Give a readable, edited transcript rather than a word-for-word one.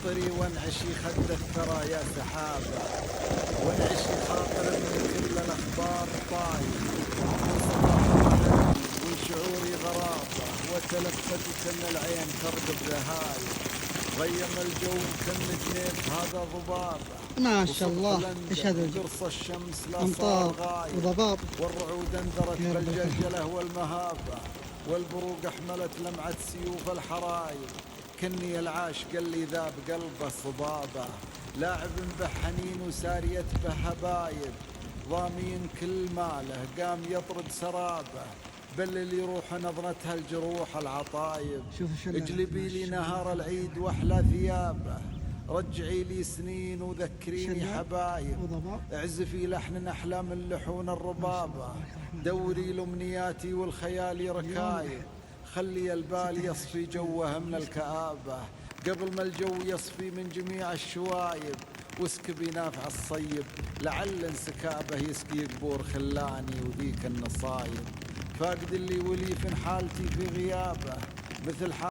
خاطري وانعشي خد الثرى يا سحابة، وانعشي خاطر من كل الأخبار طاير، وشعوري غرابة وتلفت كم العين ترقب ذهاير، غيم الجو كم جنيف هذا ضبابة ما شاء الله. ايش هذا؟ قرص الشمس لا صار امطار غايب، وضباب. والرعود اندرت بالجلجلة والمهابة، والبروق احملت لمعة سيوف الحرايب، كني العاشق اللي ذاب قلبه صبابة، لاعب بحنين وسارية بهبايب، ضامين كل ماله قام يطرد سرابه، بل اللي يروح نظرتها الجروح العطايب، اجلبي لي نهار العيد واحلى ثيابه، رجعي لي سنين وذكريني حبايب، اعزفي لحن احلام اللحون الربابه، دوري الامنياتي والخيال ركايب، خلي البال يصفي جوه من الكآبه، قبل ما الجو يصفي من جميع الشوايب، واسكبي نافع الصيب لعل انسكابه يسقي قبور خلاني وذيك النصايب، فاقد اللي ولي في حالتي في غيابه مثل